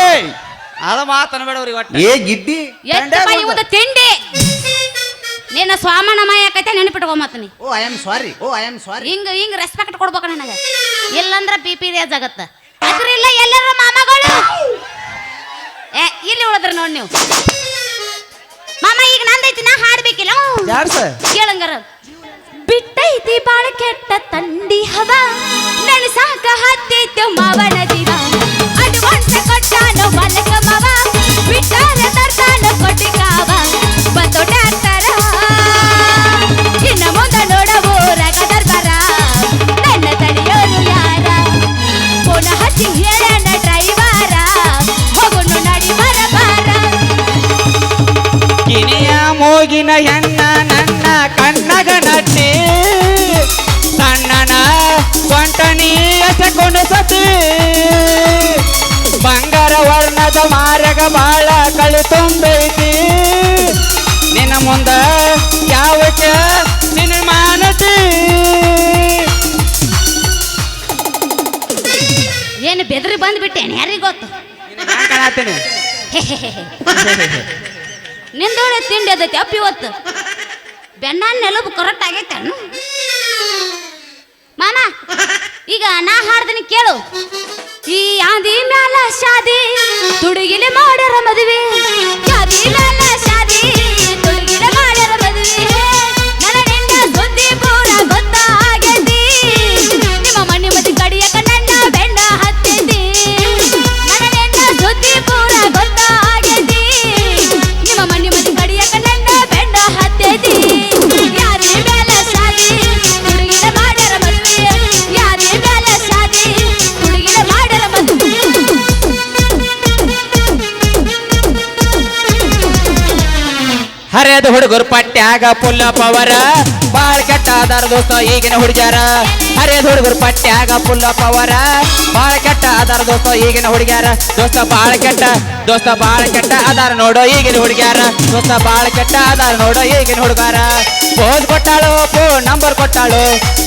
ಏಯ್ ಅದ ಮಾತನಬೇಡ ಅವ್ರಿಗೆ ಒಟ್ಟ ಏ ಗಿಡ್ಡಿ ಇವತ್ತು ತಿಂಡಿ ನಿನ್ನ ಸ್ವಾಮನ ಮೈ ಯಾಕೈತೆ ನೆನಪಿಟ್ಕೊ ಮತ್ತನಿ. Oh I am sorry, oh I am sorry. ಹಿಂಗ ರೆಸ್ಪೆಕ್ಟ್ ಕೊಡ್ಬೇಕು ನನಗೆ, ಇಲ್ಲಂದ್ರ BP ರೇಜ್ ಆಗತ್ತ. ಅದ್ರಿಲ್ಲ ಎಲ್ಲರ ಮಾಮಗಳು ಇಲ್ಲಿ ಉಳಿದ್ರಿ ನೋಡಿ ನೀವು. ಮಾಮ ಈಗ ನಂದೈತಿ, ನಾ ಹಾಡ್ಬೇಕಿಲ್ಲ ಕೇಳಂಗಾರ. ಬಿಟ್ಟೈತಿ ಬಾಳ ಕೆಟ್ಟ ತಂಡಿ ಹವ, ನೆನಸಾಕ ಹತ್ತೈತೆ ಮಾವನ ದಿನ. ಅಡ್ವಾನ್ಸ್ ಕೊಟ್ಟಾನ ಮಲಕ ಮಾವ, ಬಿಟ್ಟಾರ ತರ್ತಾನ ಕೊಟ್ಟಿಗಾವ. ಬಂದು ಟ್ಯಾಕ್ಟರ ಇನ್ನ ಮುಂದ ನೋಡವು ರಗ ದರ್ಬಾರ. ನನ್ನ ತಡೆಯೋರು ಯಾರ, ಪುನಃ ಹಚ್ಚಿ ಹೇಳಣ ಡ್ರೈವರ. ಹೋಗುನು ನಡಿ ಬರ ಬಾರ. ಕಿನಿಯ ಮೂಗಿನ ಹೆಣ್ಣ ನನ್ನ ಕಣ್ಣಗ ನಟ್ಟಿ, ಸಣ್ಣನ ಸೊಂಟನಿ ಎಸೆಕೊಂಡು ಸತಿ. ಬಂಗಾರ ವರ್ಣದ ಮಾರಗ ಬಾಳ ಕಳಿ ತುಂಬೈತಿ, ನಿನ್ನ ಮುಂದ ಯಾವಕ್ಕೆ ನಿನ್ನ ಮಾನತಿ. ಏನು ಬೆದರಿ ಬಂದ್ಬಿಟ್ಟೇನೆ, ಯಾರಿಗೆ ಗೊತ್ತು. ಕಾಣತೀನಿ ನಿಂದೋಳೆ ತಿಂಡಿ ಅದೈತಿ ಅಪ್ಪ ಇವತ್ತು. ಬೆನ್ನ ನೆಲಬು ಕರೆಕ್ಟ್ ಆಗೈತೆ ಮಾಮ. ಈಗ ನಾ ಹಾಡ್ತೀನಿ ಕೇಳು. ಈ ಆದಿ ಮ್ಯಾಲ ಶಾದಿ ತುಡುಗಿಲೆ ಮಾಡ್ಯಾರ ಮದುವೆ. ಆದಿ ಮ್ಯಾಲ ಶಾದಿ ತುಡುಗಿಲೆ ಮಾಡ್ಯಾರ ಮದುವೆ. ನನ್ನ ನಿನ್ನ ಸುದ್ದಿ ಪೂರ ಗೊತ್ತಾಗೈತಿ, ನಿಮ್ಮ ಮನೆ ಮದಿ ಕಡಿಯಕ ನನ್ನ ಬೆಂಡ ಹತ್ತೈತಿ. ನನ್ನ ನಿನ್ನ ಸುದ್ದಿ ಪೂರ ಗೊತ್ತಾಗೈತಿ, ನಿಮ್ಮ ಮನೆ ಮದಿ ಕಡಿಯಕ ನನ್ನ ಬೆಂಡ ಹತ್ತೈತಿ. ಯಾದಿ ಮ್ಯಾಲ ಶಾದಿ ತುಡುಗಿಲೆ ಮಾಡ್ಯಾರ ಮದುವೆ. ಯಾದಿ ಮ್ಯಾಲ ಶಾದಿ ತುಡುಗಿಲೆ ಮಾಡ್ಯಾರ ಮದುವೆ. ಹರಿಯದ ಹುಡುಗರು ಪಟ್ಟ್ಯಾಗ ಪುಲ್ಲ ಪವರ, ಬಾಳ ಕೆಟ್ಟ ಅದಾರ ದೋಸ್ತ ಈಗಿನ ಹುಡುಗ್ಯಾರ. ಹರಿಯದ ಹುಡುಗರು ಪಟ್ಟ್ಯಾಗ ಪುಲ್ಲ ಪವರ, ಬಾಳ ಕೆಟ್ಟ ಅದಾರ ದೋಸ್ತ ಈಗಿನ ಹುಡುಗ್ಯಾರ. ದೋಸ್ತ ಬಾಳ ಕೆಟ್ಟ ಅದಾರ ನೋಡೋ ಈಗಿನ ಹುಡುಗ್ಯಾರ. ದೋಸ್ತ ಬಾಳ ಕೆಟ್ಟ ಅದಾರ ನೋಡೋ ಈಗಿನ ಹುಡುಗಾರ. ಪೋಸ್ ಕೊಟ್ಟಾಳು ಪೋ ನಂಬರ್ ಕೊಟ್ಟಾಳು,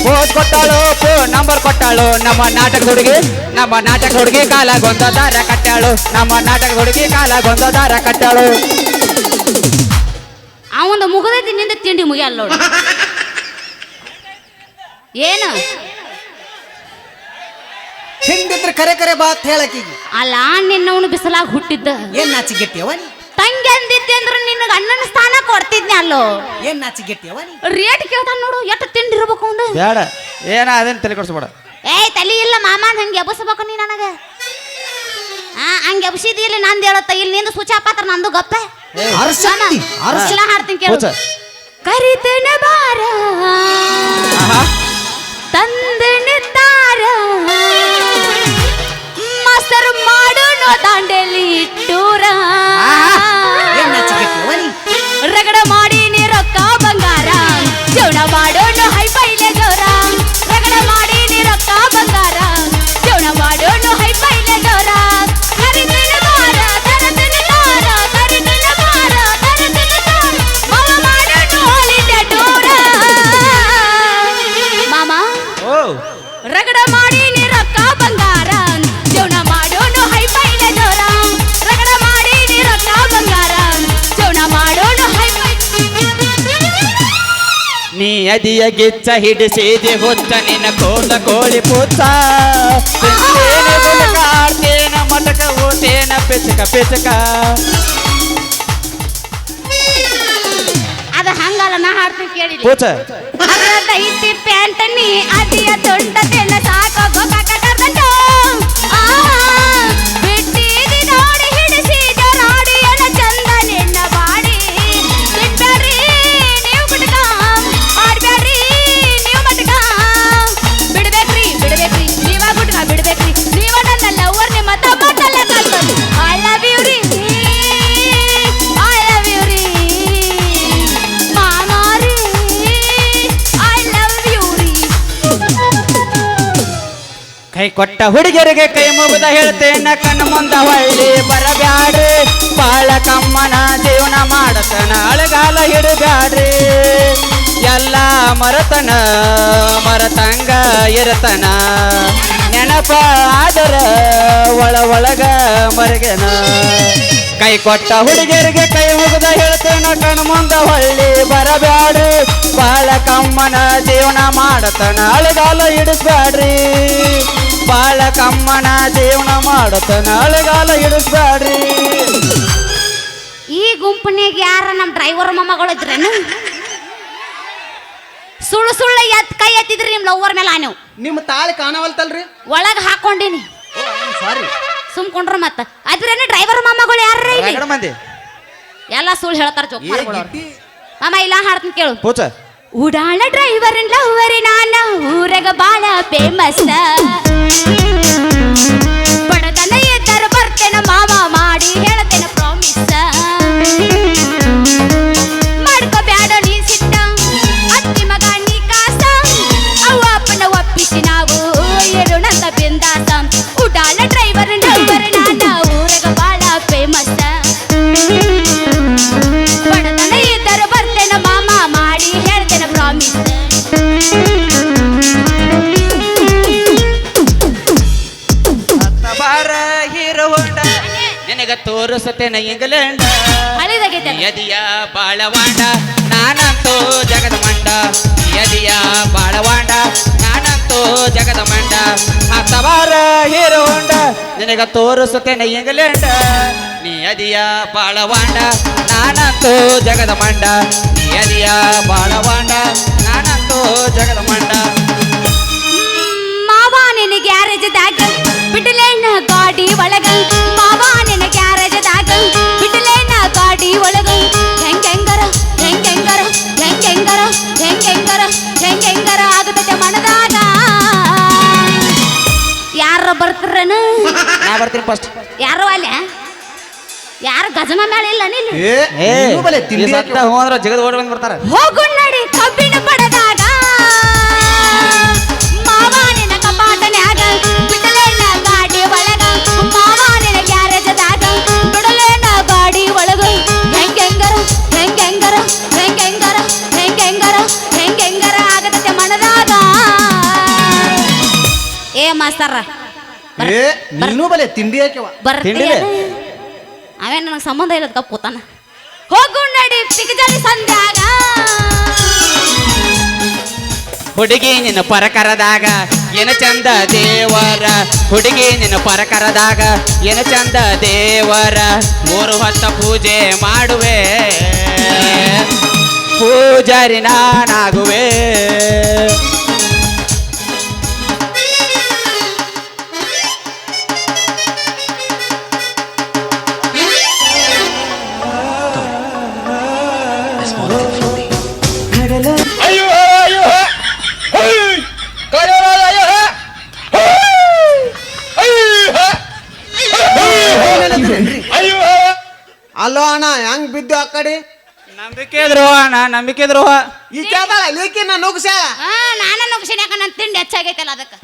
ಪೋಸ್ ಕೊಟ್ಟಾಳು ಪೋ ನಂಬರ್ ಕೊಟ್ಟಾಳು. ನಮ್ಮ ನಾಟಕದ ಹುಡುಗಿ ಕಾಲಾಗೊಂದ ದಾರ ಕಟ್ಟಾಳು. ನಮ್ಮ ನಾಟಕದ ಹುಡುಗಿ ಕಾಲಾಗೊಂದ ದಾರ ಕಟ್ಟಾಳು. ಅವಂದ ಮುಗದೈತಿ, ನಿಂದ ತಿಂಡಿ ಮುಗಿಯಲ್ಲ ನೋಡು. ಏನು ಹಿಂದಿದ್ರೆ ಕರೆ ಕರೆ ಬಾತ್ ಹೇಳಕೀಗಿ. ಅಲ್ಲ ನಿನ್ನವನು ಬಿಸಲಾಗ ಹುಟ್ಟಿದ್ದ. ಏನ್ ನಾಚಿಗೆಟ್ಟಿಯವ ನೀ? ತಂಗಿ ಅಂದಿದ್ದೆ ಅಂದ್ರೆ ನಿನಗೆ ಅಣ್ಣನ ಸ್ಥಾನ ಕೊಡ್ತಿದ್ನಿ ಅಲ್ಲೋ. ಏನ್ ನಾಚಿಗೆಟ್ಟಿಯವ ನೀ? ರೇಟ್ ಕೇಳ್ತಾನ ನೋಡು, ಎಷ್ಟು ತಿಂಡಿ ಇರ್ಬೇಕು ಅವಂದ. ಬೇಡ ಏನ ಅದೇನು ತಲೆ ಕೊಡ್ಸ್ಬೇಡ. ತಲಿ ಇಲ್ಲ ಮಾಮ, ಹಂಗೆ ಎಬಸ್ಬೇಕು ನೀ ನನಗೆ. ಹಂಗೆ ಎಬಸಿದಿಲ್ಲ ನಂದು ಹೇಳತ್ತ. ಇಲ್ಲಿ ನಿಂದು ಸುಚಾಪಾತ್ರ ನಂದು ಗಪ್ಪ. ಇಲ್ಲ ಹಾಡ್ತೀನಿ ಕೇಳು. ಕರಿತನ ಬಾರ ತಂದನ ತಾರ, ಮಸರ್ ಮಾಡೋಣ ದಾಂಡೇಲಿ ಟೂರ. ರಗಡ ಮಾಡಿ ನೀ ರೊಕ್ಕ ಬಂಗಾರ, ಜೀವನ ಮಾಡೋಣ ಹೈಫೈಲೆ ಜೋರ. ರಗಡ ಮಾಡಿ ನೀ ರೊಕ್ಕ ಬಂಗಾರ, ಜೀವನ ಮಾಡೋಣ ಹೈಫೈಲೆ ಜೋರ. ಕರಿತನ ಬಾರ ತರತನ ತಾರ, ಕರಿತನ ಬಾರ ತರತನ ತಾರ, ಮಾವ ಮಾಡೋಣ ಹಾಲಿಡೆ ಟೂರ. ಮಾಮ ರಗಡ ಮಾಡಿ ನೀ ರೊಕ್ಕ ಬಂಗಾರ, ಜೀವನ ಮಾಡೋಣ ಹೈಫೈಲೆ ಜೋರ. ರಗಡ ಮಾಡಿ ನೀ ರೊಕ್ಕ ಬಂಗಾರ, ಜೀವನ ಮಾಡೋಣ ಹೈಫೈ. ನೀ ಅದಿಯ ಗಿಚ್ಚ ಹಿಡಿಸಿದೆ ಹುಚ್ಚ, ನಿನ್ನ ಕೋಲ ಕೋಳಿ ಪುಚ್ಚ. ಆಡ್ತೇನ ಮಟಕ ಓತೇನ ಪಿಚಕ ಪಿಚಕ. ಅದ ಹಂಗಲ್ಲ, ನಾ ಹಾಡ್ತೀನಿ ಕೇಳಿ. ಪೂಚ ಅರ್ಧೈತಿ ಪ್ಯಾಂಟ್ ನೀ ಅದಿಯ ತೊಂಡದೆಲ್ಲ ಸಾಕೋ ಗೋಕಾಕದಂಟು. ಬಿಟ್ಟಿದಿ ನೋಡಿ ಹಿಡಿಸಿದ ರಾಡಿ ಎಲ್ಲ ಚಂದ ನಿನ್ನ ಬಾಡಿ. ಬಿಡ್ಬೇಡ್ರಿ ನೀವು ಗುಟ್ಕ, ಆಡ್ಬೇಡ್ರಿ ನೀವು ಮಟ್ಕ. ಬಿಡ್ಬೇಕ್ರಿ ನೀವ ಗುಟ್ಕ ಬಿಡ್ಬೇಕ್ರಿ. ನೀವ ನನ್ನ ಲವರ್, ನಿಮ್ಮ ತಮ್ಮನೆಲ್ಲ ಕಲ್ಕೊಂಡು. ಐ ಲವ್ ಯು ರೀ, ಐ ಲವ್ ಯು ರೀ ಮಾಮ ರೀ, ಐ ಲವ್ ಯು ರೀ. ಕೈ ಕೊಟ್ಟ ಹುಡುಗರಿಗೆ ಕೈ ಮುಗಿದ ಹೇಳ್ತೇನ, ಕಣ್ಣು ಮುಂದ ಹೊಳ್ಳಿ ಬರಬ್ಯಾಡ್ರಿ. ಬಾಳ ಕಮ್ಮನ ಜೀವನ ಮಾಡತನ ಅಳಗಾಲ ಹಿಡಬ್ಯಾಡ್ರಿ. ಎಲ್ಲ ಮರತನ ಮರತಂಗ ಇರತನ ನೆನಪ ಆದರ ಒಳಗ ಮರಗೆನ ಕೈ ಕೊಟ್ಟ ಹುಡುಗಿಯರಿಗೆ ಕೈ ಮುಗಿದ ಹೇಳ್ತೇನ ಕಣ ಮುಂದ ಹೊಳ್ಳಿ ಬರಬ್ಯಾಡ್ರಿ ಬಾಳ ಕಮ್ಮನ ಜೀವನ ಮಾಡತನ ಅಳಗಾಲ ಹಿಡಿಸ್ಬ್ಯಾಡ್ರಿ ಬಾಳ ಕಮ್ಮನ ಜೀವನ ಮಾಡತನ ಅಳಗಾಲ ಹಿಡಿಸ್ಬ್ಯಾಡ್ರಿ. ಈ ಗುಂಪನ್ಯಾಗ ಯಾರ ನಮ್ಮ ಡ್ರೈವರ್ ಮೊಮ್ಮಗಳು ಇದ್ರೇನು? ಸುಳ್ಳು ಕೈ ಎತ್ತಿದ್ರಿ ನಿಮ್ ಲವ್ವರ್ ಮೇಲೆ ನೀವು. ನಿಮ್ಮ ತಾಳಿ ಕಾಣವಲ್ತಲ್ರಿ? ಒಳಗ ಹಾಕೊಂಡಿನಿ. ಸಾರಿ. ಸುಮ್ಕೊಂಡ್ರ ಮತ್ತ ಅದ್ರೇನು ಡ್ರೈವರ್ ಮೊಮ್ಮಗಳು ಯಾರ ರಗಡ ಮಂದಿ ಎಲ್ಲ ಸುಳ್ಳು ಹೇಳ್ತಾರ ಜೋಕ್ ಮಾಮ. ಇಲ್ಲ ಹಾಡ್ತೀನಿ ಕೇಳು. ಪೂಚ ಉಡಾಳ ಡ್ರೈವರ್ ಲವ್ವರಿ ನಾನ ಊರಗ ಬಾಳ ಫೇಮಸ್ ಬಡತನ ಎದ್ದರ ಬರ್ತೇನ ಮಾಮ ಮಾಡಿ ಹೇಳ್ತೇನ ಪ್ರಾಮಿಸ್ ಮಾಡ್ಕೋಬ್ಯಾಡ ನೀ ಸಿಟ್ಟ ಅತ್ತಿ ಮಗ ನೀ ಕಾಸ ಅವ್ವ ಅಪ್ಪನ ಒಪ್ಪಿಸಿ ನಾವು ಇರುಣಂತ ಬಿಂದಾಸ ಉಡಾಳ ಡ್ರೈವರ್ ಲವ್ವರಿ ನಾನ ಊರಗ ಬಾಳ ಫೇಮಸ್ ಬಡತನ ಎದ್ದರ ಬರ್ತೇನ ಮಾಮ ಮಾಡಿ ಹೇಳ್ತೇನ ಪ್ರಾಮಿಸ್. ಬಾರ ಹೀರೋ ಹೊಂಡ ನಿನಗ ತೋರಿಸುತ್ತೇನೆ ಇಂಗ್ಲೆಂಡ್ ಹಳಿದಾಗೈತೆ ಯದಿಯ ಬಾಳವಾಂಡ ನಾನಂತೂ ಜಗದ ಮಂಡ ಯದಿಯ ಬಾಳವಾಂಡ ನಾನಂತೂ ಜಗದ ಮಂಡ ಹತ್ತವಾರ ಹೀರೋ ಹೊಂಡ ನಿನಗ ತೋರಿಸುತ್ತೇನೆ ಇಂಗ್ಲೆಂಡ್ ನೀ ಯದಿಯ ಬಾಳವಾಂಡ ನಾನಂತೂ ಜಗದ ಮಂಡ ನೀ ಯದಿಯ ಬಾಳವಾಂಡ ನಾನಂತೂ ಜಗದ ಮಂಡ. ಮಾವ ನಿನ್ನ ಗ್ಯಾರೇಜ್ದಾಗ ಬಿಡಲೇನ ಗಾಡಿ ಒಳಗ ಮಾವ ನಿನ್ನ ಗ್ಯಾರೇಜ್ದಾಗ ಬಿಡಲೇನ ಗಾಡಿ ಒಳಗ ಹೆಂಗೆಂಗರ ಹೆಂಗೆಂಗರ ಹೆಂಗೆಂಗರ ಹೆಂಗೆಂಗರ ಹೆಂಗೆಂಗರ ಆಗತೈತೆ ಮನದಾಗ. ಯಾರ ಬರ್ತಾರನ? ನಾ ಬರ್ತೀನಿ ಫಸ್ಟ್. ಯಾರು ಅಲ್ಲ ಯಾರು ಗಜಮ ಮೇಳ ಇಲ್ಲ ನೀನು? ಹೋದ್ರ ಜಗದ ಓಡಿ ಬಂದ್ ಬರ್ತಾರ. ಹೋಗು ನಡಿ ಕಬ್ಬಿನ ಪಡದಾಗ ಮಾವ ನಿನ್ನ ಕಪಾಟನ್ಯಾಗ ಬಿಡಲೇನ ಗಾಡಿ ಒಳಗ ಮಾವ ನಿನ್ನ ಗ್ಯಾರೇಜ್ದಾಗ ಬಿಡಲೇನ ಗಾಡಿ ಒಳಗ ಹೆಂಗೆಂಗರ ಹೆಂಗೆಂಗರ ಹೆಂಗೆಂಗರ ಹೆಂಗೆಂಗರ ಹೆಂಗೆಂಗರ ಆಗತೈತೆ ಮನದಾಗ. ಏ ಮಾಸ್ತರ ನೀನು ಬಲೆ ತಿಂಡಿ ಹಾಕಿವ ಬರ್ತೀಯ? ಅವೇನು ನನಗೆ ಸಂಬಂಧ ಇಲ್ಲದ ಕಪ್ಪುತ್ತಾನ. ಹೋಗು ನಡಿ ಪಿಗಜಲಿ ಸಂಧ್ಯಾಗ ಹುಡುಗಿ ನಿನ್ನ ಪರಕರದಾಗ ಏನ ಚಂದ ದೇವರ ಹುಡುಗಿ ನಿನ್ನ ಪರಕರದಾಗ ಏನ ಚಂದ ದೇವರ 3 ಹೊತ್ತ ಪೂಜೆ ಮಾಡುವೆ ಪೂಜಾರಿ ನಾನಾಗುವೆ. ಅಲ್ಲೋ ಅಣ್ಣ ಹೆಂಗ್ ಬಿದ್ದು ಆ ಕಡೆ? ನಂಬಿಕೆ ದ್ರೋಹ ಅಣ್ಣ, ನಂಬಿಕೆ ದ್ರೋಹ. ಈ ಕೇಳ ಲೇಕಿ ನಾನು ನುಗ್ಸ ನಾನ ನುಗ್ಸಿನ ಯಾಕ ನನ್ನ ತಿಂಡಿ ಹೆಚ್ಚಾಗೈತಲ್ಲ ಅದಕ್ಕೆ.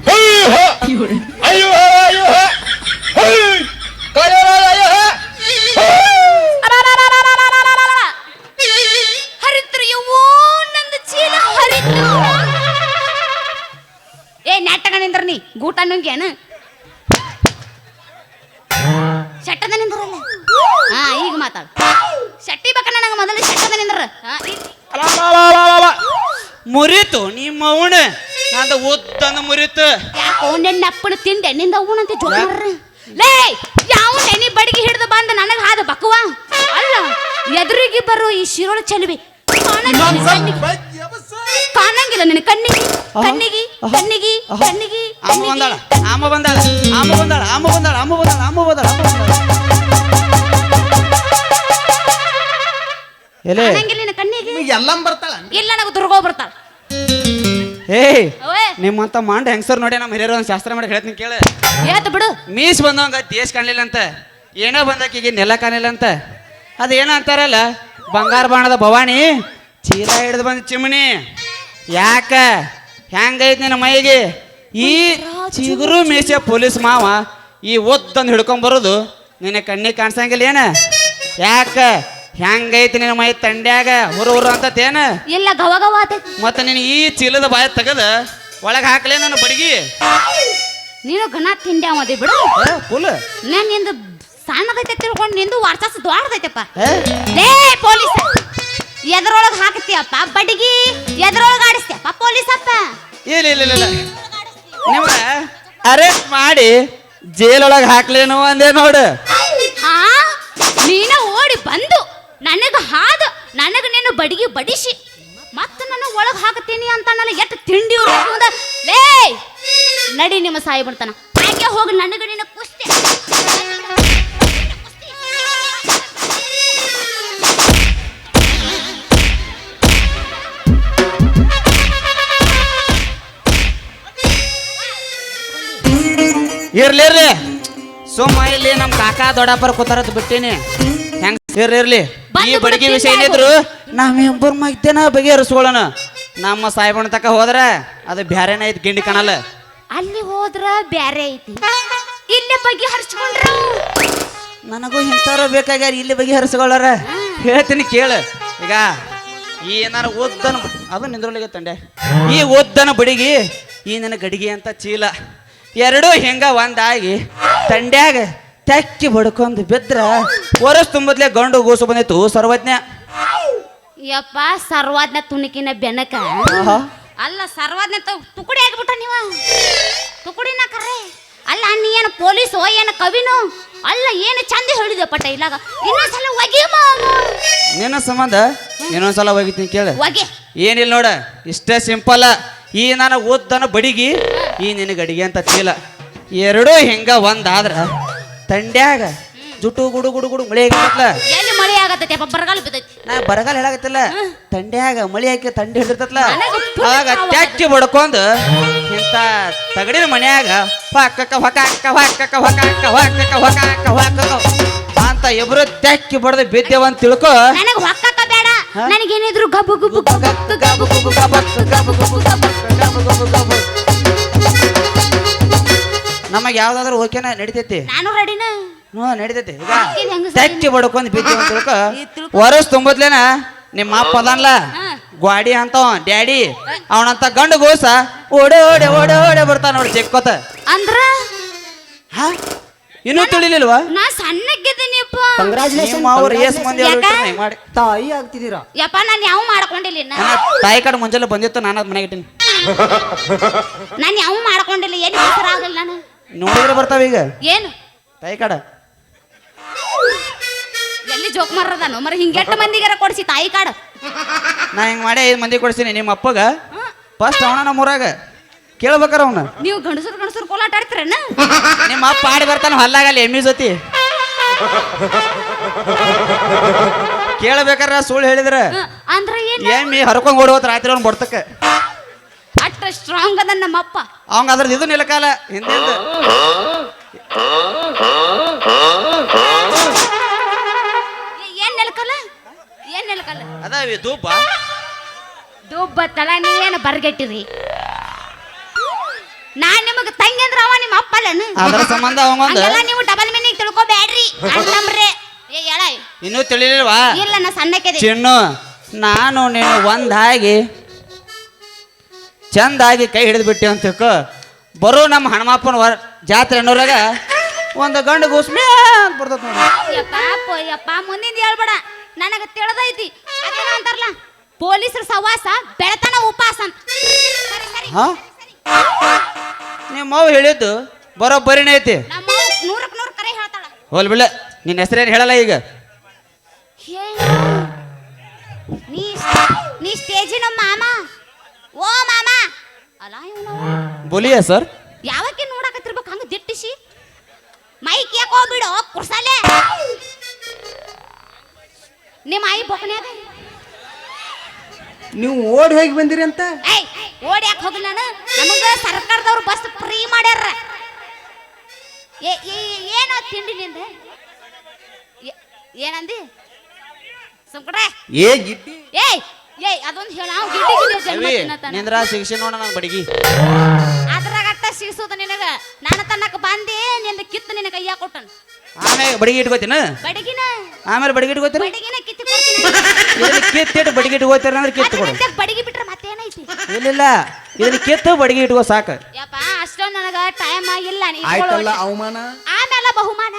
ಹರಿತ್ರು ಯವ್ವೋ ನಂದು ಚೀಲ ಹರಿತ್ರು. ಏ ನಾಟಕ ನಿಂದ್ರ ನೀ ಗೂಟ ನುಂಗ್ಯಾನ ಶಟ್ಟದ ನಿಂದ್ರಲ್ಲ. ಹಾ ಈಗ ಮಾತಾಡ ಶಟ್ಟಿ ಬೇಕ ನನಗೆ ಮೊದಲು ಶಟ್ಟದ ನಿಂದ್ರ. ಮುರಿತು ನಿಮ್ಮ ಅವಣ ನಂದ ಉದ್ದಂದ ಮುರಿತು. ಯಾಕೋ ನಿನ್ನ ಅಪ್ಪನ ತಿಂದೆ ನಿಂದ ಅವನಂತೆ ಜೋಡ್ರಿ. ಲೇ ಯಾವ ನೆನಿ ಬಡಿಗೆ ಹಿಡಿದು ಬಂದ ನನಗೆ ಹಾದ ಬಕ್ಕುವ ಅಲ್ಲ ಎದುರಿಗೆ ಬರೋ ಈ ಶಿರೋಳ ಚೆಲುವೆ ಕಾಣಂಗಿಲ್ಲ ನಿನ್ನ ಕಣ್ಣಿಗೆ ಕಣ್ಣಿಗೆ ಕಣ್ಣಿಗೆ ಕಣ್ಣಿಗೆ. ಅಮ್ಮ ಬಂದಾಳ ಅಮ್ಮ ಬಂದಾಳ ಅಮ್ಮ ಬಂದಾಳ ಅಮ್ಮ ಬಂದಾಳ ಅಮ್ಮ ಬಂದಾಳ ಅಮ್ಮ ಬಂದಾಳ ಅಮ್ಮ ಬಂದಾಳ. ಕಾಣಂಗಿಲ್ಲ ನಿನ್ನ ಕಣ್ಣಿಗೆ ಎಲ್ಲ ಬರ್ತಾಳ ಇಲ್ಲ ನನಗೆ ದುರ್ಗೋ ಬರ್ತಾಳ. ಏಯ್ ನಿಮ್ಮಂತ ಮಾಂಡ ಹೆಂಗಸರ್ ನೋಡಿ ನಮ್ಮ ಹಿರಿಯರು ಒಂದು ಶಾಸ್ತ್ರ ಮಾಡಿ ಹೇಳ್ತೀನಿ ಕೇಳ. ಏತ್ ಬಿಡು ಮೀಸ್ ಬಂದವಂಗ ದೇಶ ಕಾಣಲಿಲ್ಲ ಅಂತ ಏನೋ ಬಂದಾಕಿಗೆ ನೆಲ ಕಾಣಿಲ್ಲ ಅಂತ ಅದೇನ ಅಂತಾರಲ್ಲ ಬಂಗಾರ ಬಾಣದ ಭವಾನಿ ಚೀಲ ಹಿಡಿದು ಬಂದ ಚಿಮಣಿ. ಯಾಕ ಹೆಂಗೈತ್ ನಿನ್ನ ಮೈಗೆ ಈ ಚಿಗುರು ಮೀಸೆ ಪೊಲೀಸ್ ಮಾವ ಈ ಒತ್ತಂದು ಹಿಡ್ಕೊಂಡ್ ಬರೋದು ನಿನ್ನ ಕಣ್ಣಿಗೆ ಕಾಣಿಸಂಗಿಲ್ಲ ಏನ? ಯಾಕ ಹೆಂಗೈತಿ ನಿನ್ನ ಮೈ ತಂಡ್ಯಾಗ ಹುರು ಅಂತತೇನ ಇಲ್ಲ ಗವ ಗವ ಆತೈತಿ. ಮತ್ತೆ ನೀನು ಈ ಚೀಲದ ಬಾಯ ತೆಗದ ಒಳಗೆ ಹಾಕ್ಲೇ ನನ್ನ ಬಡಗಿ ನೀನು ಗಣ ತಿಂಡಿ ಅವದಿ ಬಿಡು. ಫುಲ್ ನಾನು ನಿಂದು ಸಣ್ಣದೈತೆ ತಿಳ್ಕೊಂಡು ನಿಂದು ವಾರ್ಸಾಸ ದೊಡ್ಡದೈತಪ್ಪ. ಲೇ ಪೊಲೀಸ ಎದ್ರೊಳಗೆ ಹಾಕ್ತೀಯಪ್ಪ ಬಡಿಗಿ, ಎದ್ರೊಳಗೆ ಆಡಿಸ್ತೀಯಪ್ಪ ಪೊಲೀಸಪ್ಪ. ಇಲ್ಲ ಇಲ್ಲ ಇಲ್ಲ ನಿಮ್ಗ ಅರೆಸ್ಟ್ ಮಾಡಿ ಜೈಲೊಳಗೆ ಹಾಕ್ಲೇನು ಅಂದೆ ನೋಡು. ಹಾ ನೀನ ಓಡಿ ಬಂದು ನನಗ ನೀನು ಬಡಿಗೆ ಬಡಿಸಿ ಮತ್ತೆ ನನ್ನ ಒಳಗೆ ಹಾಕ್ತೀನಿ ಅಂತ ನಾನು ಎಷ್ಟು ತಿಂಡಿ ಲೇ ನಡಿ ನಿಮ್ಮ ಸಾಯಿ ಬಿಡ್ತಾನ ಹಾಗೆ ಹೋಗಿ ನನಗ ನಿನ್ನ ಕುಸ್ತಿ. ಇರ್ಲಿ ಸುಮ್ಮ ಇಲ್ಲಿ ನಮ್ಮ ಕಾಕಾ ದೊಡ್ಡಪ್ಪರ ಕೂತಾರತ್ ಬಿಟ್ಟೇನಿ. ಹೆಂಗ್ ಇರ್ಲಿ ಈ ಬಡಗಿ ವಿಷಯ ಏನಿದ್ರು ನಾವಿಬ್ಬರು ಮೈತೇನ ಬಗೆಹರಿಸ್ಕೊಳ್ಳೋಣ. ನಮ್ಮ ಸಾಯಿಬಣ್ಣ ತಕ ಹೋದ್ರ ಅದು ಬ್ಯಾರೇನ ಐತಿ ಗಿಂಡಿ ಕಾಣಲ್ಲ. ಅಲ್ಲಿ ಹೋದ್ರ ಬ್ಯಾರೆ ಐತಿ, ಇಲ್ಲೇ ಬಗ್ಗೆ ಹರಿಸ್ಕೊಂಡ್ರು. ನನಗೂ ಇಂಥವ್ರು ಬೇಕಾಗ್ಯಾರ ಇಲ್ಲಿ ಬಗೆಹರಿಸ್ಕೊಳ್ಳಾರ. ಹೇಳ್ತೀನಿ ಕೇಳ. ಈಗ ಈ ಏನಾರು ಓದ್ದನ ಅದು ನಿಂದ್ರೊಳಗೆ ತಂಡೆ ಈ ಓದ್ದನ ಬಡಿಗಿ ಈ ನನ್ನ ಗಡಿಗೆ ಅಂತ ಚೀಲ ಎರಡೂ ಹೆಂಗ ಒಂದಾಗಿ ತಂಡ್ಯಾಗ ತೆಕ್ಕಿ ಬಡ್ಕೊಂಡ್ ಬಿದ್ರ ವರ್ಷ ತುಂಬದ್ಲೆ ಗಂಡು ಗೋಸು ಬಂದಿತ್ತು ಸರ್ವಜ್ಞ. ಯಪ್ಪ ಸರ್ವಾದ್ನ ತುಣುಕಿನ ಬೆನಕ ಅಲ್ಲ ಸರ್ವಾದ್ನ ತುಕುಡಿ ಆಗಿಬಿಟ್ಟ ನೀವ ತುಕುಡಿನ ಕರೆ ಅಲ್ಲ. ನೀ ಏನು ಪೊಲೀಸೋ ಏನು ಕವಿನೋ ಅಲ್ಲ, ಏನು ಚಂದ ಹೇಳಿದೆ ಪಟ್ಟ ಇಲ್ಲಾಗ ಇನ್ನೊಂದ್ಸಲ ಒಗಿ ನಿನ್ನ ಸಂಬಂಧ ಇನ್ನೊಂದ್ಸಲ ಹೋಗಿದ್ದೀನಿ ಕೇಳ. ಒಗೆ ಏನಿಲ್ಲ ನೋಡ, ಇಷ್ಟೇ ಸಿಂಪಲ್. ಈ ನಾನು ಓದ್ದನ ಬಡಿಗಿ ಈ ನಿನ್ನ ಗಡಿಗೆ ಅಂತ ಚೀಲ ಎರಡೂ ಹೆಂಗ ಒಂದಾದ್ರ ತಂಡ್ಯಾಗ ಜುಟು ಗುಡು ಗುಡು ಗುಡು ಮಳೆ ಆಗತ್ತಲ್ಲ. ಎಲ್ಲಿ ಮಳೆ ಆಗತ್ತೈತಿ ಅಪ್ಪ ಬರಗಾಲ ಬಿದ್ದೈತಿ. ನಾ ಬರಗಾಲ ಹೇಳಾಗತ್ತಿಲ್ಲ, ತಂಡ್ಯಾಗ ಮಳಿ ಹಾಕಿ ತಂಡಿ ಹಿಡಿತತ್ಲ. ಆಗ ಟ್ಯಾಕಿ ಬಡ್ಕೊಂಡ್ ಇಂತ ತಗಡಿನ ಮನ್ಯಾಗ ಹೊಕ್ಕಕ್ಕ ಹೊಕಾಕ ಹೊಕ್ಕಕ್ಕ ಹೊಕಾಕ ಹೊಕ್ಕಕ್ಕ ಹೊಕಾಕ ಹೊಕ್ಕಕ್ಕ ಅಂತ ಇಬ್ರು ಟ್ಯಾಕಿ ಬಡ್ದು ಬಿದ್ದೇವ ಅಂತ ತಿಳ್ಕೊ. ನನಗೆ ಹೊಕ್ಕಕ್ಕ ಬೇಡ, ನನಗೇನಿದ್ರು ಗಬು ಗುಬು ಗಬು ಗಬು ಗುಬು ಗಬು ಗಬು ಗುಬು ಗಬು. ನಮಗ್ ಯಾವ್ದಾದ್ರು ಓಕೆನ ನಡಿತೈತಿ, ನಾನು ರೆಡಿನ. ನಡಿತೈತಿ. ಈಗ ಟ್ಯಾಕಿ ಬಡ್ಕೊಂಡ್ ಬಿದ್ದೇವ ಅಂತ ತಿಳ್ಕೊ. ವರ್ಷ ತುಂಬದ್ಲೇನ ನಿಮ್ಮ ಅಪ್ಪ ಅದನ್ಲ ಗ್ವಾಡಿ ಅಂತ ಡ್ಯಾಡಿ ಅವನಂತ ಗಂಡು ಗೋಸ ಓಡೆ ಓಡೆ ಓಡೆ ಓಡೆ ಬರ್ತಾನ ನೋಡಿ ಚೆಕ್ಕೋತ. ಅಂದ್ರ ಹಾ ಇನ್ನೂ ತಿಳಿಲಿಲ್ವಾ? ನಾ ಸಣ್ಣಕ್ಕಿದ್ದೀನಿಪ್ಪ. ನಿಮ್ಮ ಅವ್ರು ಎಸ್ ಮಂದಿ ಮಾಡಿ ತಾಯಿ ಆಗ್ತಿದ್ದೀರಾ? ಯಪ್ಪ ನಾನು ಯಾವ ಮಾಡ್ಕೊಂಡಿಲ್ಲ ಇನ್ನ. ನನ್ನ ತಾಯಿ ಕಡೆ ಮುಂಜಾನೆ ಬಂದಿತ್ತು, ನಾನು ಅದ್ ಮನೆಗೆ ಇಟ್ಟಿನಿ. ನಾನು ಯಾವ ಮಾಡ್ಕೊಂಡಿಲ್ಲ, ಏನು ಹೆಸರಾಗಲ್ಲ ನಾನು. ನೋಡಿದ್ರೆ ಬರ್ತಾವ ಈಗ ಏನು ತಾಯಿ ಕಡೆ. ಎಲ್ಲಿ ಜೋಕ್ ಮಾರದಾನು ಮರ ಹಿಂಗೆಟ್ಟ ಮಂದಿಗಾರ ಕೊಡ್ಸಿ ತಾಯಿ ಕಾಡು. ನಾ ಹಿಂಗ್ ಮಾಡಿ 5 ಮಂದಿ ಕೊಡ್ತೀನಿ. ನಿಮ್ಮ ಅಪ್ಪಗ ಫಸ್ಟ್ ಅವನ ನಮ್ಮೂರಾಗ ಕೇಳ್ಬೇಕಾರ ಅವನ. ನೀವು ಗಂಡಸರು ಕೋಲಾಟ ಆಡ್ತೀರಣ್ಣ? ನಿಮ್ಮ ಅಪ್ಪ ಆಡಿ ಬರ್ತಾನ ಹೊಲ್ಲಾಗಲ್ಲ ಎಮ್ಮಿ ಜೊತೆ ಕೇಳಬೇಕಾರ ಸುಳ್ಳು ಹೇಳಿದ್ರ ಅಂದ್ರ ಏನ್ ಎಮ್ಮಿ ಹರ್ಕೊಂಡ್ ಓಡಿ ಹೋತ್ ರಾತ್ರಿ ಅವ್ನ ಬಡ್ತಕ್ಕ. ಅಷ್ಟ ಸ್ಟ್ರಾಂಗ್ ಅದ ನಮ್ಮಪ್ಪ. ಅವಂಗ ಅದ್ರದ್ದು ಇದು ನಿಲಕಾಲ ಹಿಂದಿಂದ ಏನ್ ನೆಲಕಲ್ಲ ಅದಾವಿ ದೂಪ ದುಬ್ಬ ತಳ ನೀವೇನು ಬರ್ಗೆಟ್ಟಿರಿ. ನಾನ್ ನಿಮಗ ತಂಗಿ ಅಂದ್ರ ಅವ ನಿಮ್ಮ ಅಪ್ಪ ಅಲ್ಲನು. ಅದ್ರ ಸಂಬಂಧ ಅವಂಗೊಂದು ನೀವು ಡಬಲ್ ಮೀನಿಂಗ್ ತಿಳ್ಕೊಬ್ಯಾಡ್ರಿ. ಅಣ್ಣಮ್ರೆ ಏ ಹೇಳ ಇನ್ನೂ ತಿಳಿಲಿಲ್ವಾ? ಇಲ್ಲ ನಾ ಸಣ್ಣಕ್ಕೆದೆ ಚಿನ್ನು ನಾನು ನೀನು ಒಂದಾಗಿ ಚಂದಾಗಿ ಕೈ ಹಿಡಿದು ಬಿಟ್ಟಿ ಅಂತ ತಿಳ್ಕೊ. ಬರೋ ನಮ್ಮ ಹನುಮಪ್ಪನ ಜಾತ್ರೆ ಅನ್ನೋರಾಗ ಒಂದು ಗಂಡು ಗೋಸ್ಮೆ ಅಂತ ಬರ್ತದ ನೋಡಿ. ಯಪ್ಪ ಮುಂದಿನ ಹೇಳ್ಬೇಡ, ನನಗ ತಿಳಿದೈತಿ. ಅದೇನೋ ಅಂತಾರಲ್ಲ ಪೊಲೀಸರ ಸವಾಸ ಬೆಳತನ ಉಪವಾಸ ಅಂತ. ಹಾ ನಿಮ್ಮ ಮಾವು ಹೇಳಿದ್ದು ಬರೋಬ್ಬರಿನೇ ಐತಿ. ನಮ್ಮ 100ಕ್ಕೆ 100 ಕರೆ ಹೇಳ್ತಾಳ. ಹೋಲ್ ಬಿಡ, ನಿನ್ನ ಹೆಸರೇನು ಹೇಳಲ್ಲ ಈಗ. ನೀ ಸ್ಟೇಜಿನ ಮಾಮ. ಓ ಮಾಮ ಅಲ್ಲ ಇವನು ಬೋಲಿಯಾ ಸರ್? ಯಾವಕ್ಕೆ ನೋಡಕತ್ತಿರ್ಬೇಕು ಹಂಗ ದಿಟ್ಟಿಸಿ ಮೈಕ್ ಯಾಕೆ ಹೋಗ್ಬಿಡು ಕುರ್ಸಾಲೆ. ನಿಮ್ಮ ಆಯಿ ಬೊಕನ್ಯಾಗ ನೀವು ಓಡಿ ಹೋಗಿ ಬಂದಿರಿ ಅಂತ? ಏಯ್ ಓಡಿ ಯಾಕೆ ಹೋಗಿಲ್ಲ ನಾನು? ನಮಗ ಸರ್ಕಾರದವ್ರು ಬಸ್ ಫ್ರೀ ಮಾಡ್ಯಾರ. ಏನೋ ತಿಂಡಿಲಿಂದ ಏನಂದಿ ಸುಮ್ಕಡೆ ಏ ಗಿಡ್ಡಿ ಏಯ್ ಏಯ್ ಅದೊಂದು ಹೇಳ ಅವ್ ಗಿಡ್ಡಿ ಗಿಡ್ಡಿ ಜನ್ಮ ತಿನ್ನತಾನ. ನಿಂದ್ರ ಶಿಕ್ಷೆ ನೋಡ ನನ್ನ ಬಡಿಗಿ ಅದ್ರಾಗಟ್ಟ ಸಿಗಿಸೋದ ನಿನಗ. ನಾನು ತನ್ನಕ ಬಂದೆ ನಿಂದ ಕಿತ್ತು ನಿನ್ನ ಕೈಯಾಗ ಕೊಟ್ಟನು. ಆಮೇಲೆ ಬಡಿಗೆ ಇಟ್ಕೋತೀನ, ಬಡಗಿನ ಆಮೇಲೆ ಬಡಿಗೆ ಇಟ್ಕೋತೀನಿ. ಬಡಗಿನ ಕಿತ್ತು ಇದನ್ನ ಕಿತ್ತಿಟ್ಟು ಬಡಿಗೆ ಇಟ್ಕೋತೀರ ಅಂದ್ರೆ ಕಿತ್ತು ಕೊಡು. ಬಡಿಗೆ ಬಿಟ್ರೆ ಮತ್ತೇನೈತಿ? ಇಲ್ಲ ಇದನ್ನ ಕಿತ್ತು ಬಡಿಗೆ ಇಟ್ಕೋ ಸಾಕು. ಯಪ್ಪ ಅಷ್ಟೊಂದು ನನಗ ಟೈಮ್ ಆಗಿಲ್ಲ. ಆಯ್ತಲ್ಲ ಅವಮಾನ, ಆಮೇಲೆ ಬಹುಮಾನ.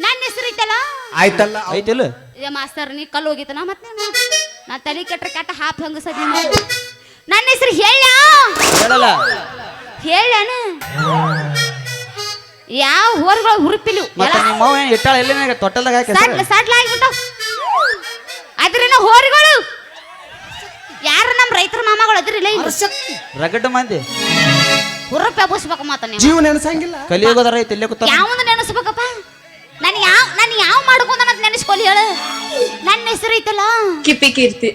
ನನ್ನ ಹೆಸರು ಐತಲ್ಲ ಆಯ್ತಲ್ಲ ಐತಿಲ್ಲ ಮಾಸ್ತರ್ ನೀ ಕಲ್ಲು ಹೋಗಿತ್ತಲ್ಲ ಮತ್ತೆ ನಾ ತಲೆ ಕೆಟ್ಟ ಕೆಟ್ಟ ಹಾಪ್ ಹಂಗಸದಿ. ನನ್ನ ಹೆಸರು ಹೇಳಲ್ಲ ಹೇಳಣ ಯಾವ ಹೋರ್ಗಳು ಹುರುಪಿಲು ಮತ್ತೆ ನಿಮ್ಮ ಅವ್ವ ಏನ್ ಇಟ್ಟಾಳ ಎಲ್ಲ ತೊಟ್ಟಲ್ದಾಗ ಹಾಕಿ ಸಡ್ಲ ಆಗಿಬಿಟ್ಟಾವ. ಅದ್ರಿನ ಹೋರಿಗಳು ಯಾರು ನಮ್ಮ ರೈತರ ಮಾಮಗಳು ಅದ್ರಿಲ್ಲ ರಗಡ್ಡ ಮಂದಿ ಹುರುಪಿ ಹಬ್ಬಿಸ್ಬೇಕು ಮಾತ ನೀವು. ಜೀವ ನೆನಸಂಗಿಲ್ಲ. ಕಲಿಯೋಗದಾರ ಐತಿ ಇಲ್ಲೇ ಕೂತ ಯಾವಂದು ನೆನೆಸ್ಬೇಕಪ್ಪ? ನಾನು ಯಾವ ಮಾಡ್ಕೊಂಡ ಅಂತ ನೆನೆಸ್ಕೊಲಿ ಹೇಳು. ನನ್ನ ಹೆಸರು ಐತಲ್ಲ ಕಿಪಿ ಕೀರ್ತಿ.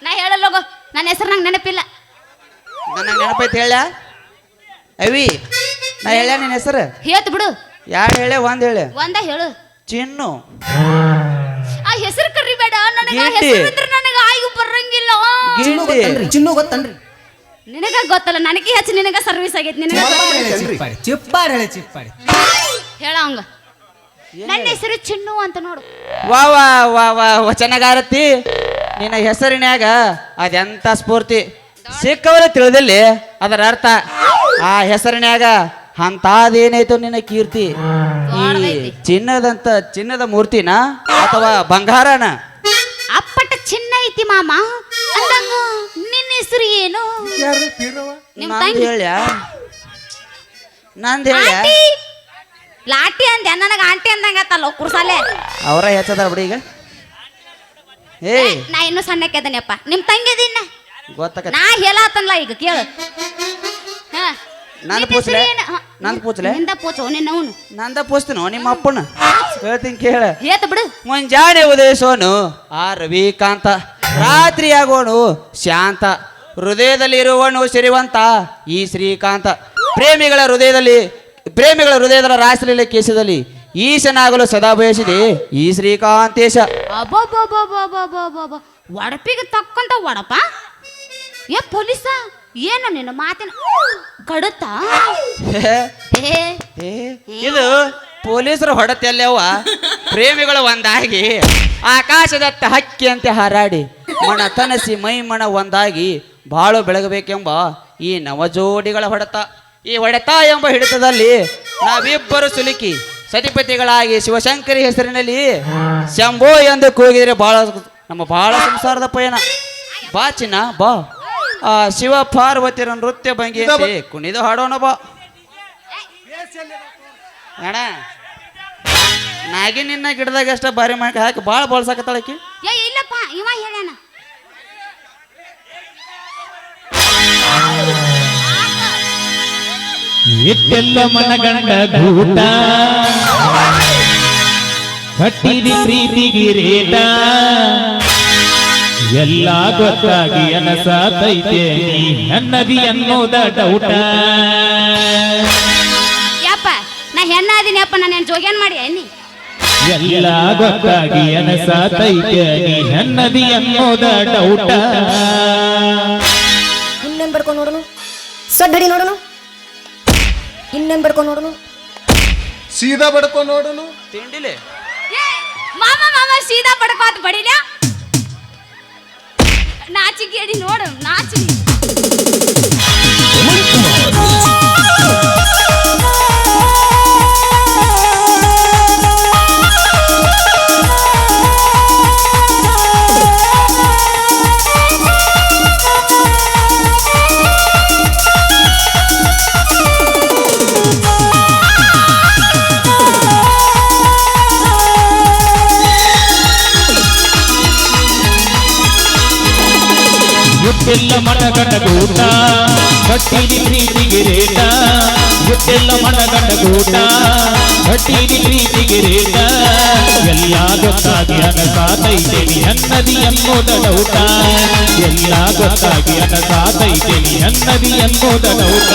ನಾ ಹೇಳಲ್ಲೋಗೋ ನನ್ನ ಹೆಸರು ನಂಗೆ ನೆನಪಿಲ್ಲ. ನನಗೆ ನೆನಪೈತಿ ಹೇಳ ಅವಿ ನಾ ಹೇಳ ನಿನ್ನ ಹೆಸರು ಹೇಳ್ತು ಬಿಡು. ಯಾರು ಹೇಳೆ ಒಂದ್ ಹೇಳೆ ಒಂದ ಹೇಳು. ಚಿನ್ನು. ಆ ಹೆಸರು ಕರಿಬೇಡ ನನಗೆ. ಗಿಡ್ಡಿ. ಹೆಸರು ನನಗೆ ಆಯು ಬರಂಗಿಲ್ಲ. ಚಿನ್ನು ಗೊತ್ತನ್ರಿ? ನಿನಗ ಗೊತ್ತಲ್ಲ, ನನಗೆ ಹೆಚ್ಚು ನಿನಗ ಸರ್ವಿಸ್ ಆಗೈತಿ. ನಿನಗ ಚಿಪ್ಪಾಡಿ ಹೇಳಿ ಚಿಪ್ಪಾಡಿ ಹೇಳ ಅವಂಗ ನನ್ನ ಹೆಸರು ಚಿನ್ನು ಅಂತ ನೋಡು. ವಾ ವಾ ವಾ ವಾ ವಚನಗಾರತಿ ನಿನ್ನ ಹೆಸರಿನ್ಯಾಗ ಅದೆಂತ ಸ್ಫೂರ್ತಿ ಸಿಕ್ಕವರ ತಿಳಿದಲ್ಲಿ ಅದರ ಅರ್ಥ. ಆ ಹೆಸರಿನ್ಯಾಗ ಅಂತದೇನಾಯ್ತು ನಿನ್ನ ಕೀರ್ತಿ. ಈ ಚಿನ್ನದ ಮೂರ್ತಿನ ಅಥವಾ ಬಂಗಾರನ? ಅಪ್ಪಟ ಚಿನ್ನ ಐತಿ ಮಾಮ ಅಂದಂಗ ನಿನ್ನ ಹೆಸರು ಏನು? ನಿಮ್ ನಂದು ತಂಗಿ ಹೇಳ್ಯ ನಂದು ಹೇಳ್ಯ ಆಂಟಿ ಲಾಟಿ ಅಂದೆ ನನಗ ಆಂಟಿ ಅಂದಂಗತ್ತಲ್ಲ ಕುರ್ಸಾಲೆ. ಅವರ ಹೆಚ್ಚದಾರ ಬಿಡಿ ಈಗ. ಏಯ್ ನಾ ಇನ್ನು ಸಣ್ಣಕ್ಕೆದನಪ್ಪ. ನಿಮ್ ತಂಗಿದಿನ್ನ ಗೊತ್ತಾಗ ನಾ ಹೇಳತ್ತಲ್ಲ ಈಗ ಕೇಳು. ಹಾ ನಂದು ಪೂಚ್ಲೆ ನಂದು ಪೂಚ್ಲೆ ನಿಂದ ಪೂಚು ನಿನ್ನವನು ನಂದ ಪೂಚ್ತೀನೋ ನಿಮ್ಮ ಅಪ್ಪನ ಹೇಳ್ತೀನಿ ಕೇಳ. ಹೇತ ಬಿಡು. ಮುಂಜಾನೆ ಉದಯಿಸೋನು ಆ ರವಿಕಾಂತ, ರಾತ್ರಿ ಆಗೋನು ಶಾಂತ, ಹೃದಯದಲ್ಲಿರುವನು ಶ್ರೀವಂತ ಈ ಶ್ರೀಕಾಂತ. ಪ್ರೇಮಿಗಳ ಹೃದಯದ ರಾಸಲೀಲೆ ಕೇಶದಲ್ಲಿ ಈಶನಾಗಲು ಸದಾ ಬಯಸಿದೆ ಈ ಶ್ರೀಕಾಂತೇಶ. ಅಬ್ಬಬ್ಬಬ್ಬಬ್ಬಬ್ಬಬ್ಬಬ್ಬ ಒಡಪಿಗೆ ತಕ್ಕಂತ ಒಡಪ. ಏ ಪೊಲೀಸ ಏನು ನಿನ್ನ ಮಾತಿನ ಕಡುತ್ತ? ಇದು ಪೊಲೀಸರು ಹೊಡತೆಲ್ಲವ ಪ್ರೇಮಿಗಳು ಒಂದಾಗಿ ಆಕಾಶದತ್ತ ಹಕ್ಕಿ ಅಂತೆ ಹಾರಾಡಿ ಮಣ ತನಸಿ ಮೈ ಮಣ ಒಂದಾಗಿ ಬಾಳು ಬೆಳಗಬೇಕೆಂಬ ಈ ನವಜೋಡಿಗಳ ಹೊಡೆತ. ಈ ಹೊಡೆತ ಎಂಬ ಹಿಡಿತದಲ್ಲಿ ನಾವಿಬ್ಬರು ಸುಲುಕಿ ಸತಿಪತಿಗಳಾಗಿ ಶಿವಶಂಕರಿ ಹೆಸರಿನಲ್ಲಿ ಶಂಭೋ ಎಂದು ಕೂಗಿದರೆ ಬಹಳ ಸಂಸಾರದ ಪಯಣ. ಬಾ ಚಿನ್ನ ಬಾ, ಆ ಶಿವ ಪಾರ್ವತಿಯರ ನೃತ್ಯ ಭಂಗಿಯಂತೆ ಕುಣಿದು ಹಾಡೋಣ ಬಾ. ಅಣ್ಣ ನಾಗಿ ನಿನ್ನ ಗಿಡದಾಗ ಅಷ್ಟ ಬಾರಿ ಮಾಡಿ ಹಾಕಿ ಭಾಳ ಬಳಸಾಕತ್ತಾಳಕಿ. ಏ ಇಲ್ಲಪ್ಪ ಇವ ಹೇಳ್ಯಾನ. ಇಟ್ಟೆಲ್ಲ ಮನಗಂಡ ಗೂಟ ಕಟ್ಟಿದಿ ಪ್ರೀತಿಗೆ ರೇಟ ಎಲ್ಲ ಗೊತ್ತಾಗಿ ಅನಸಾತೈತೆ ನನ್ನದಿ ಅನ್ನೋದ ಡೌಟ. ಯಪ್ಪ ನಾ ಹೆಣ್ಣಾದಿನಿ ಅಪ್ಪ, ನಾನು ಜೋಗ್ಯಾನ್ ಮಾಡಿ ಅನ್ನಿ. ಎಲ್ಲ ಗೊತ್ತಾಗಿ ಅನಸಾತೈತೆ ನನ್ನದಿ ಅನ್ನೋದ ಡೌಟ. ಇನ್ನೇನ್ ಬರ್ಕೊಂಡು ನೋಡೋನು, ಸಡ್ಡಡಿ ನೋಡೋನು, ಇನ್ನೇನ್ ಬರ್ಕೊಂಡು ನೋಡೋನು, ಸೀದಾ ಬಡ್ಕೊಂಡು ನೋಡೋನು. ತಿಂಡಿಲೆ ಮಾಮ ಸೀದಾ ಪಡ್ಕೋತ ಬಡಿಲ ನಾಚಿಗೇಡಿ ನೋಡು ನಾಚಿ. ಇಟ್ಟೆಲ್ಲ ಮನಗಂಡ ಗೂಟ ಕಟ್ಟಿದಿ ಪ್ರೀತಿಗೆ ರೇಟ. ಇಟ್ಟೆಲ್ಲ ಮನಗಂಡ ಗೂಟ ಕಟ್ಟಿದಿ ಪ್ರೀತಿಗೆ ರೇಟ. ಎಲ್ಲ ಗೊತ್ತಾಗಿ ಅನಸಾತೈತೆ ಅನ್ನದಿ ಅನ್ನೋದ ಡೌಟ. ಎಲ್ಲ ಗೊತ್ತಾಗಿ ಅನಸಾತೈತೆ ಅನ್ನದಿ ಅನ್ನೋದ ಡೌಟ.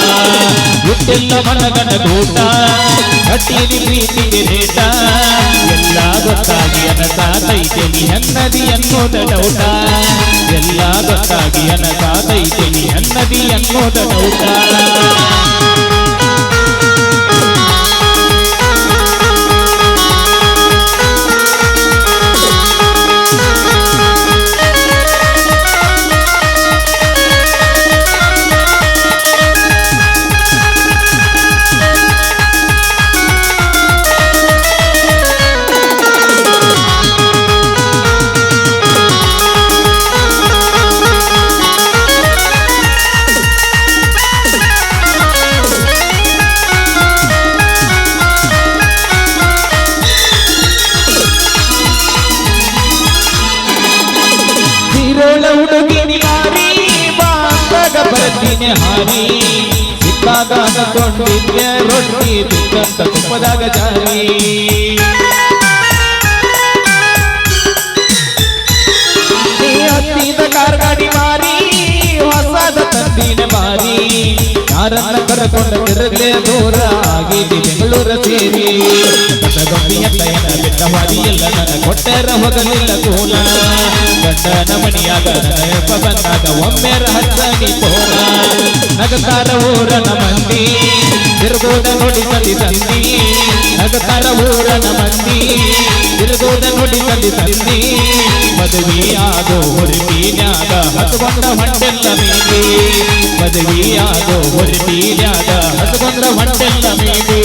ಇಟ್ಟೆಲ್ಲ ಮನಗಂಡ ಗೂಟ ಕಟ್ಟಿದಿ ಪ್ರೀತಿಗೆ ರೇಟ. ಎಲ್ಲ ಗೊತ್ತಾಗಿ ಅನಸಾತೈತೆ ಅನ್ನದಿ ಅನ್ನೋದ ಡೌಟ. ಎಲ್ಲ ಗೊತ್ತಾಗಿ ಅನಸಾತೈತೆ ಅನ್ನದಿ ಅನ್ನೋದ ಡೌಟ. ಬಂದಿನೇ ಹಾರಿ ಸಿಕ್ಕಾಗ ಅಂದ್ಕೊಂಡಿದ್ದೆ ರೊಟ್ಟಿ ತಿಕ್ಕಂತ ತುಪ್ಪದಾಗ ಜಾರಿ ನೀ ಹತ್ತಿದ ಕಾರ್ಗಾಡಿ ಮಾರಿ ಹೊಸದ ತಂದಿನ ಮಾರಿ ಯಾರನ್ನ ಕರ್ಕೊಂಡ ತಿರುಗಲೇ ದೂರ ಆಗಿದೆ ಬೆಂಗಳೂರ ಸೇರಿ ಕಸಗಂಬಿಯ ತಯನ ಬಿಟ್ಟವಾದಿ ಎಲ್ಲ ನನ್ನ ಕೊಟ್ಟರ ಹೋಗಲಿಲ್ಲ ಕೋಲ ಗಂಡನ ಮಣಿಯಾಗ ನೆನಪ ಬಂದಾಗ ಒಮ್ಮೆರ ಹಚ್ಚನಿ ತೋರ ನಗತಾರ ಊರನ ಮಂದಿ ತಿರುಗೋದ ನೋಡಿ ತಂದಿ ತಂದಿ ನಗತಾರ ಊರನ ಮಂದಿ ತಿರುಗೋದ ನೋಡಿ ತಂದಿ ತಂದಿ ಮದುವೆಯಾಗೋ ಹೊರಟೀನ್ಯಾಗ ಹತ್ಕೊಂಡ ಹೊಂಟೆಲ್ಲ ಮೀದಿ ಮದುವೆಯಾಗೋ ಹೊರಟೀನ್ಯಾಗ ಹತ್ಕೊಂಡ ಹೊಂಟೆಲ್ಲ ಮೀದಿ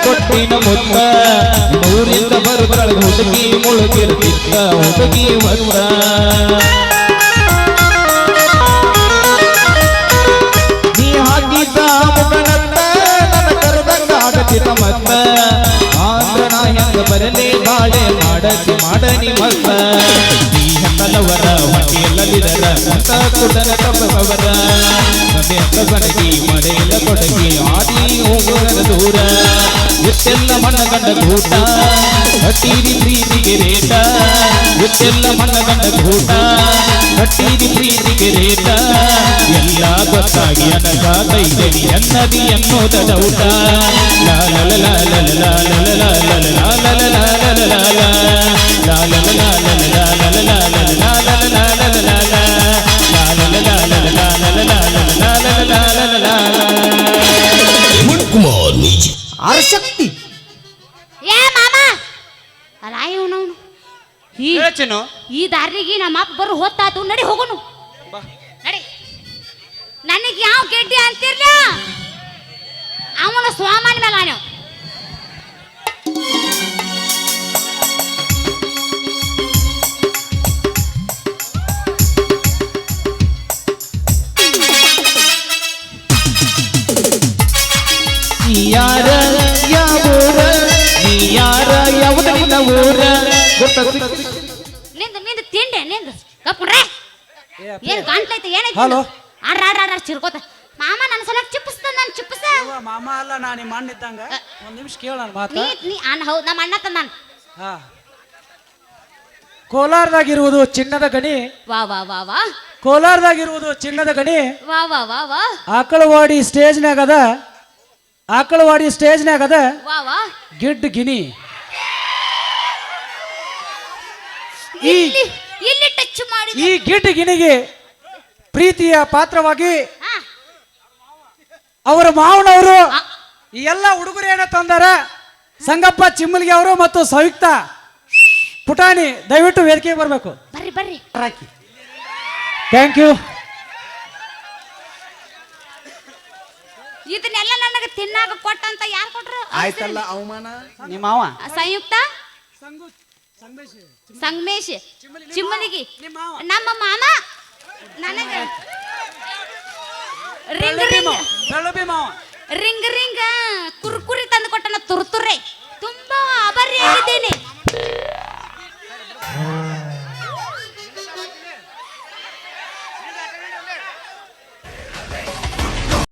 ಕೊಟ್ಟಿನ ಮುತ್ತ ಊರಿಂದ ಬರುತ್ತಾಳ ಹುಡುಗಿ ಮುಳುಗಿರ್ತಿತ್ತ ಹುಡುಗಿ ಮತ್ತ ನೀ ಹಾಕಿದ್ದ ಮುಖನತ್ತ ನನ್ನ ಕರೆದಂಗ ಆಗತಿತ್ತ ಮತ್ತ ಆಂದ್ರ ನಾ ಹೆಂಗ ಬರಲಿ ಬಾಳೆ ಮಾಡನಿ ಮತ್ತ ನೀ ಹೆಂಗಲವರ ಹೊಟ್ಟೆಯಲ್ಲದಿದರ ಅಂತ ಕುಡನ ತಪ್ಪವರ ಸದೆಂತ ಸನಗಿ ಮಡೆಯಲ್ಲ ಕೊಡಗಿ ಆದಿ ಹೋಗೋರ ದೂರ ಎಷ್ಟೆಲ್ಲ ಮಣ್ಣಗಂಡ ಕೂಟ ಕಟ್ಟೀರಿ ಪ್ರೀತಿಗೆ ರೇಟ ಎಷ್ಟೆಲ್ಲ ಮಣ್ಣಗಂಡ ಕೂಟ ಕಟ್ಟೀರಿ ಪ್ರೀತಿಗೆ ರೇಟ ಎಲ್ಲ ಗೊತ್ತಾಗಿ ಅನಗಾತೈದೆನಿ ಎನ್ನದಿ ಅನ್ನೋದ ಡೌಟ ಆರ್ಶಕ್ತಿ ಏ ಮಾಮ ಅಲ್ಲ ಇವನವನು ಹೇಳ್ಚೇನು ಈ ದಾರಿಗೆ ನಮ್ಮ ಅಪ್ಪ ಬರೋ ಹೊತ್ತಾತು ನಡಿ ಹೋಗೋನು ನಡಿ ನನಗೆ ಯಾವ ಗೆಡ್ಡಿ ಅಂತಿರ್ಲ ಅವನ ಸ್ವಾಮನ ಮೇಲೆ ನೀವು ಯಾರ ಯಾವೂರ ನೀ ಯಾರ ಯಾವ್ದ ನಿನ್ನ ಊರ ನಿಂದು ನಿಂದು ತಿಂಡೆ ನಿಂದು ಕಪ್ಕೊಂಡ್ರೆ ಏನು ಕಾಣ್ತೈತೆ ಏನೈತೆ ಹಲೋ ಆಡ್ರ ಚಿರ್ಕೋತ ಮಾಮ ನನ್ನ ಸಲ ಚಿಪ್ಪಿಸ್ತ ನಾನು ಚಿಪ್ಪಿಸ ಮಾಮ ಅಲ್ಲ ನಾ ನಿಮ್ಮ ಅಣ್ಣ ಇದ್ದಂಗ ಒಂದ್ ನಿಮಿಷ ಕೇಳ ನನ್ನ ಮಾತ ನೀ ಅಣ್ಣ ಹೌದು ನಮ್ಮ ಅಣ್ಣ ತಂದ ನಾನು ಹಾ ಕೋಲಾರದಾಗಿರುವುದು ಚಿನ್ನದ ಗಣಿ ವಾ ವಾ ವಾ ವಾ ಕೋಲಾರದಾಗಿರುವುದು ಚಿನ್ನದ ಗಣಿ ವಾ ವಾ ವಾ ವಾ ಆಕಳವಾಡಿ ಸ್ಟೇಜ್ನಾಗ ಅದ ಆಕಳವಾಡಿ ಸ್ಟೇಜ್ನಾಗ ಅದ ವಾ ವಾ ಗಿಡ್ಡ ಗಿನಿ ಇಲ್ಲಿ ಇಲ್ಲಿ ಟಚ್ ಮಾಡಿ ಈ ಗಿಡ್ಡ ಗಿನಿಗೆ ಪ್ರೀತಿಯ ಪಾತ್ರವಾಗಿ ಅವರ ಮಾವನವರು ಈ ಎಲ್ಲ ಹುಡುಗರು ಏನ ತಂದಾರ ಸಂಗಪ್ಪ ಚಿಮ್ಮಲ್ಗಿ ಅವರು ಮತ್ತು ಸಂಯುಕ್ತ ಪುಟಾಣಿ ದಯವಿಟ್ಟು ವೇದಿಕೆಗೆ ಬರಬೇಕು ಬರ್ರಿ ಬರ್ರಿ ಥ್ಯಾಂಕ್ ಯು ಇದನ್ನೆಲ್ಲ ನನಗೆ ತಿನ್ನಾಕ ಕೊಟ್ಟಂತ ಯಾರು ಕೊಟ್ರು ಆಯ್ತಲ್ಲ ಅವಮಾನ ನಿಮ್ಮ ಮಾವ ಸಂಯುಕ್ತ ಸಂಗಮೇಶ್ ಚಿಮ್ಮನಿಗಿ ನಮ್ಮ ಮಾಮ ನನಗೆ ರಿಂಗ್ ರಿಂಗ್ ಬೆಳ್ಳಬಿ ಮಾವ ರಿಂಗ್ ರಿಂಗ್ ಕುರ್ಕುರಿ ತಂದು ಕೊಟ್ಟನ ತುರ್ತುರೆ ತುಂಬಾ ಆಭಾರಿಯಾಗಿದ್ದೇನೆ